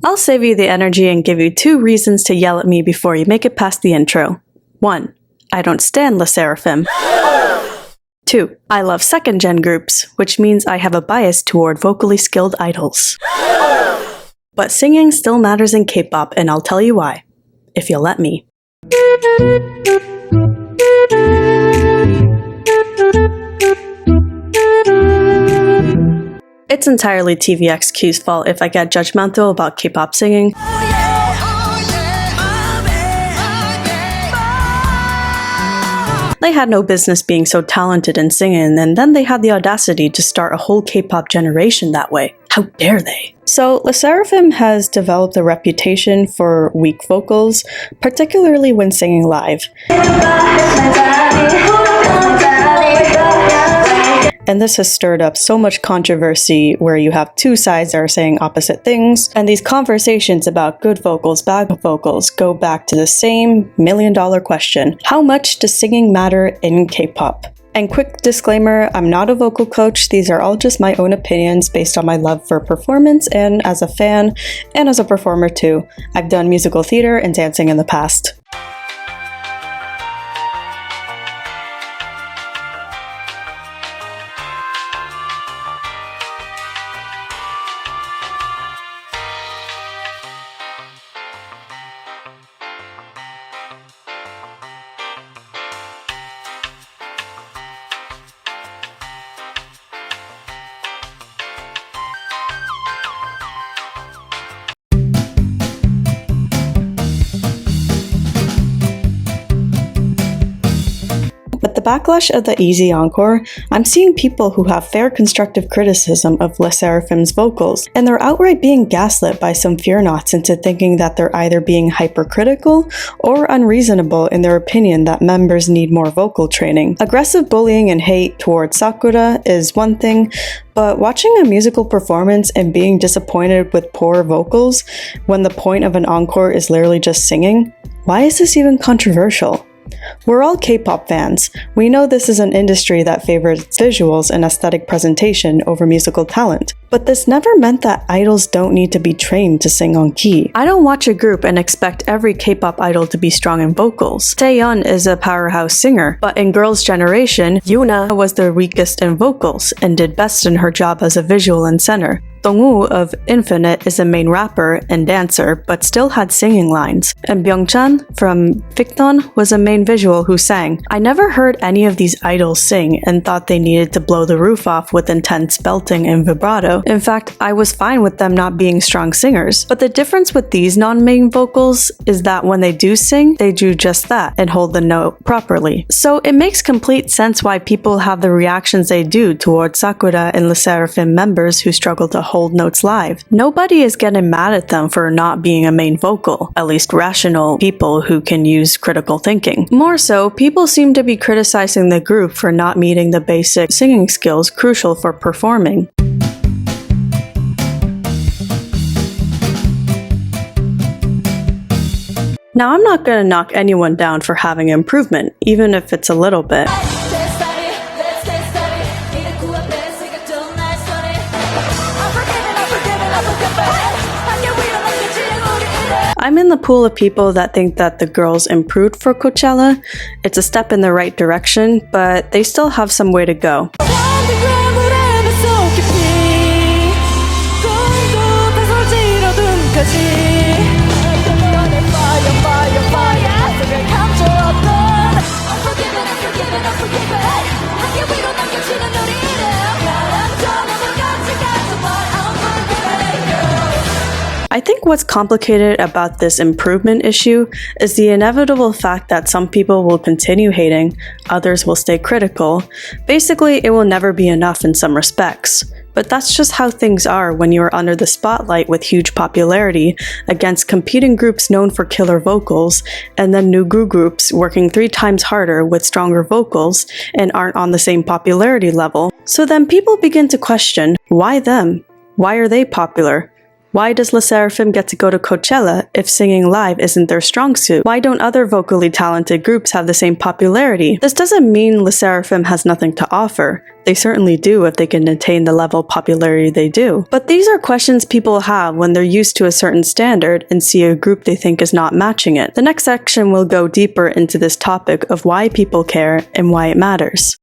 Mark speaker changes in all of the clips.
Speaker 1: I'll save you the energy and give you 2 reasons to yell at me before you make it past the intro. 1. I don't stan Le Sserafim. 2. I love 2nd gen groups, which means I have a bias toward vocally skilled idols. But singing still matters in K-pop, and I'll tell you why, if you'll let me. It's entirely TVXQ's fault if I get judgmental about K-pop singing. They had no business being so talented in singing, and then they had the audacity to start a whole K-pop generation that way. How dare they? So, Le Sserafim has developed a reputation for weak vocals, particularly when singing live. And this has stirred up so much controversy where you have 2 sides that are saying opposite things, and these conversations about good vocals, bad vocals go back to the same million-dollar question: how much does singing matter in K-pop? And quick disclaimer, I'm not a vocal coach, these are all just my own opinions based on my love for performance and as a fan, and as a performer too. I've done musical theater and dancing in the past. With the backlash of the easy Encore, I'm seeing people who have fair constructive criticism of Le Sserafim's vocals, and they're outright being gaslit by some fear-nots into thinking that they're either being hypercritical or unreasonable in their opinion that members need more vocal training. Aggressive bullying and hate towards Sakura is one thing, but watching a musical performance and being disappointed with poor vocals when the point of an encore is literally just singing? Why is this even controversial? We're all K-pop fans. We know this is an industry that favors visuals and aesthetic presentation over musical talent. But this never meant that idols don't need to be trained to sing on key. I don't watch a group and expect every K-pop idol to be strong in vocals. Chaewon is a powerhouse singer, but in Girls' Generation, Yunho was the weakest in vocals and did best in her job as a visual and center. Dongwoo of Infinite is a main rapper and dancer, but still had singing lines. And Byungchan from Victon was a main visual who sang. I never heard any of these idols sing and thought they needed to blow the roof off with intense belting and vibrato. In fact, I was fine with them not being strong singers. But the difference with these non-main vocals is that when they do sing, they do just that and hold the note properly. So it makes complete sense why people have the reactions they do towards Sakura and Le Sserafim members who struggle to hold notes live. Nobody is getting mad at them for not being a main vocal, at least rational people who can use critical thinking. More so, people seem to be criticizing the group for not meeting the basic singing skills crucial for performing. Now, I'm not gonna knock anyone down for having improvement, even if it's a little bit. I'm in the pool of people that think that the girls improved for Coachella. It's a step in the right direction, but they still have some way to go. I think what's complicated about this improvement issue is the inevitable fact that some people will continue hating, others will stay critical. Basically, it will never be enough in some respects. But that's just how things are when you are under the spotlight with huge popularity against competing groups known for killer vocals, and then new groups working 3 times harder with stronger vocals and aren't on the same popularity level. So then people begin to question, why them? Why are they popular? Why does Sserafim get to go to Coachella if singing live isn't their strong suit? Why don't other vocally talented groups have the same popularity? This doesn't mean Sserafim has nothing to offer. They certainly do if they can attain the level of popularity they do. But these are questions people have when they're used to a certain standard and see a group they think is not matching it. The next section will go deeper into this topic of why people care and why it matters.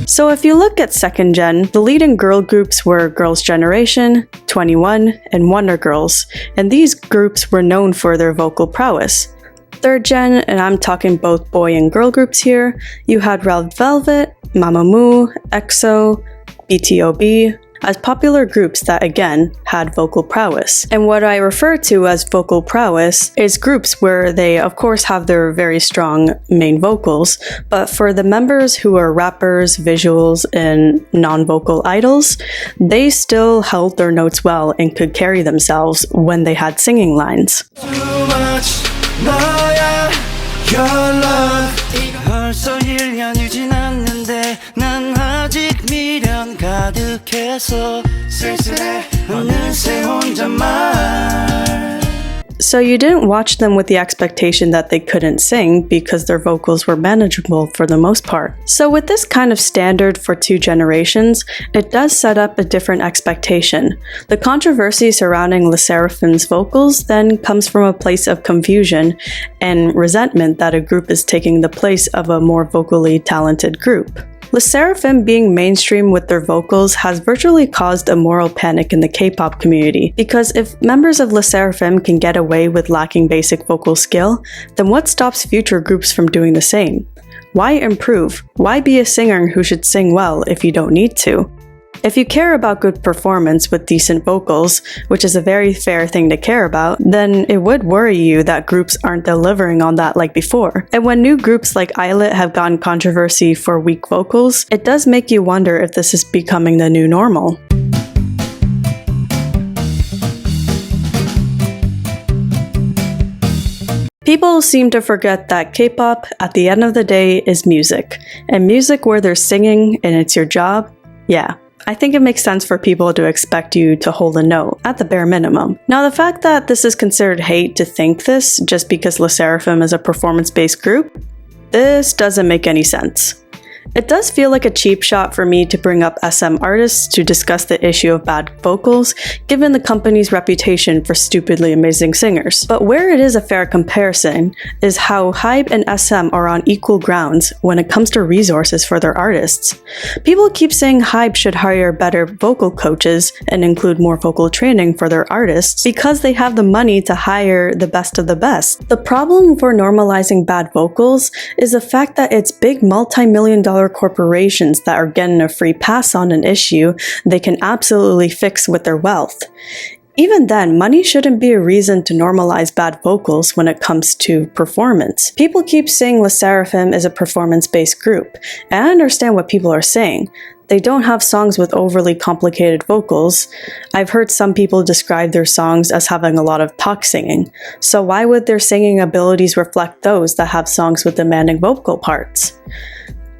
Speaker 1: So if you look at second gen, the leading girl groups were Girls' Generation, 21, and Wonder Girls, and these groups were known for their vocal prowess. Third gen, and I'm talking both boy and girl groups here, you had Red Velvet, Mamamoo, EXO, BTOB, as popular groups that again had vocal prowess. And what I refer to as vocal prowess is groups where they of course have their very strong main vocals, but for the members who are rappers, visuals, and non-vocal idols, they still held their notes well and could carry themselves when they had singing lines.
Speaker 2: 벌써 1년이 지났는데 난 아직 미련 가득해서 쓸쓸해 어느새 혼잣말.
Speaker 1: So you didn't watch them with the expectation that they couldn't sing because their vocals were manageable for the most part. So with this kind of standard for two generations, it does set up a different expectation. The controversy surrounding Sserafim's vocals then comes from a place of confusion and resentment that a group is taking the place of a more vocally talented group. Sserafim being mainstream with their vocals has virtually caused a moral panic in the K-pop community, because if members of Sserafim can get away with lacking basic vocal skill, then what stops future groups from doing the same? Why improve? Why be a singer who should sing well if you don't need to? If you care about good performance with decent vocals, which is a very fair thing to care about, then it would worry you that groups aren't delivering on that like before. And when new groups like Islet have gotten controversy for weak vocals, it does make you wonder if this is becoming the new normal. People seem to forget that K-pop, at the end of the day, is music. And music where they're singing and it's your job, yeah. I think it makes sense for people to expect you to hold a note, at the bare minimum. Now, the fact that this is considered hate to think this just because Sserafim is a performance-based group, this doesn't make any sense. It does feel like a cheap shot for me to bring up SM artists to discuss the issue of bad vocals, given the company's reputation for stupidly amazing singers. But where it is a fair comparison is how Hybe and SM are on equal grounds when it comes to resources for their artists. People keep saying Hybe should hire better vocal coaches and include more vocal training for their artists because they have the money to hire the best of the best. The problem for normalizing bad vocals is the fact that it's big multi-million-dollar corporations that are getting a free pass on an issue they can absolutely fix with their wealth. Even then, money shouldn't be a reason to normalize bad vocals when it comes to performance. People keep saying Sserafim is a performance-based group, and I understand what people are saying. They don't have songs with overly complicated vocals. I've heard some people describe their songs as having a lot of talk singing, so why would their singing abilities reflect those that have songs with demanding vocal parts?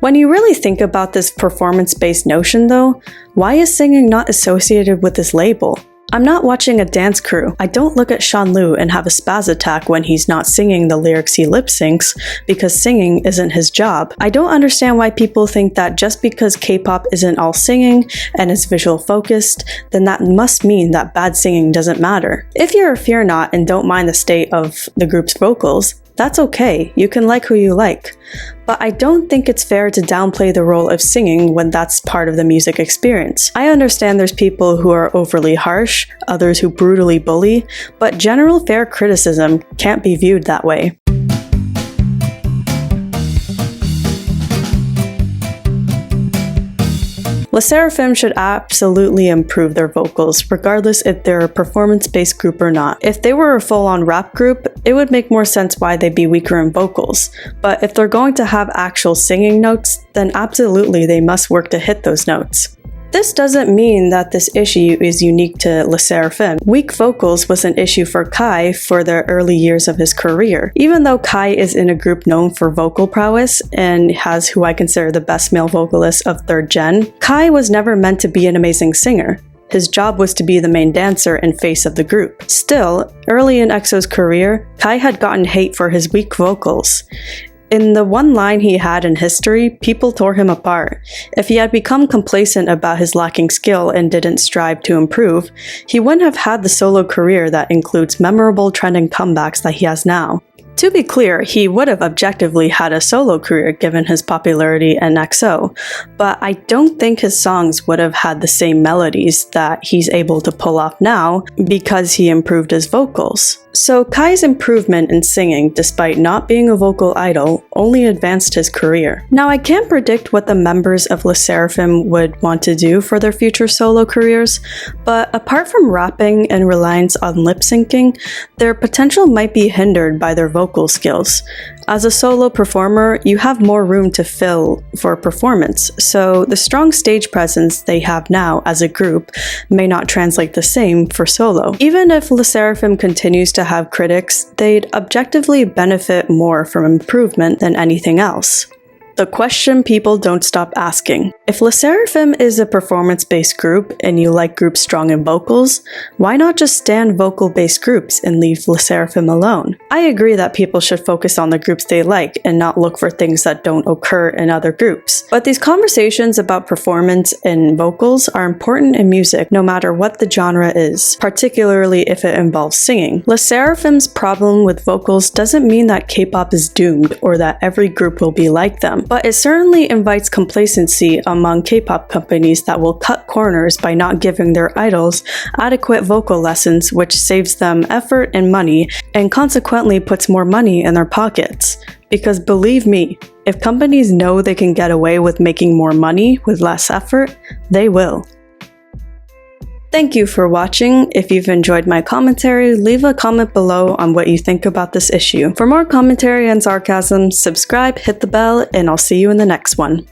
Speaker 1: When you really think about this performance-based notion though, why is singing not associated with this label? I'm not watching a dance crew. I don't look at Shanlu and have a spaz attack when he's not singing the lyrics he lip-syncs because singing isn't his job. I don't understand why people think that just because K-pop isn't all singing and is visual focused, then that must mean that bad singing doesn't matter. If you're a fear not and don't mind the state of the group's vocals, that's okay, you can like who you like. But I don't think it's fair to downplay the role of singing when that's part of the music experience. I understand there's people who are overly harsh, others who brutally bully, but general fair criticism can't be viewed that way. Sserafim should absolutely improve their vocals, regardless if they're a performance-based group or not. If they were a full-on rap group, it would make more sense why they'd be weaker in vocals. But if they're going to have actual singing notes, then absolutely they must work to hit those notes. This doesn't mean that this issue is unique to Le Sserafim. Weak vocals was an issue for Kai for the early years of his career. Even though Kai is in a group known for vocal prowess and has who I consider the best male vocalist of 3rd gen, Kai was never meant to be an amazing singer. His job was to be the main dancer and face of the group. Still, early in EXO's career, Kai had gotten hate for his weak vocals. In the one line he had in History, people tore him apart. If he had become complacent about his lacking skill and didn't strive to improve, he wouldn't have had the solo career that includes memorable trending comebacks that he has now. To be clear, he would have objectively had a solo career given his popularity in EXO, but I don't think his songs would have had the same melodies that he's able to pull off now because he improved his vocals. So Kai's improvement in singing, despite not being a vocal idol, only advanced his career. Now, I can't predict what the members of Le Sserafim would want to do for their future solo careers, but apart from rapping and reliance on lip-syncing, their potential might be hindered by their vocal skills. As a solo performer, you have more room to fill for performance, so the strong stage presence they have now as a group may not translate the same for solo. Even if Le Sserafim continues to have critics, they'd objectively benefit more from improvement than anything else. The question people don't stop asking. If Le Sserafim is a performance-based group and you like groups strong in vocals, why not just stand vocal-based groups and leave Le Sserafim alone? I agree that people should focus on the groups they like and not look for things that don't occur in other groups. But these conversations about performance and vocals are important in music no matter what the genre is, particularly if it involves singing. Le Sserafim's problem with vocals doesn't mean that K-pop is doomed or that every group will be like them. But it certainly invites complacency among K-pop companies that will cut corners by not giving their idols adequate vocal lessons, which saves them effort and money, and consequently puts more money in their pockets. Because believe me, if companies know they can get away with making more money with less effort, they will. Thank you for watching. If you've enjoyed my commentary, leave a comment below on what you think about this issue. For more commentary and sarcasm, subscribe, hit the bell, and I'll see you in the next one.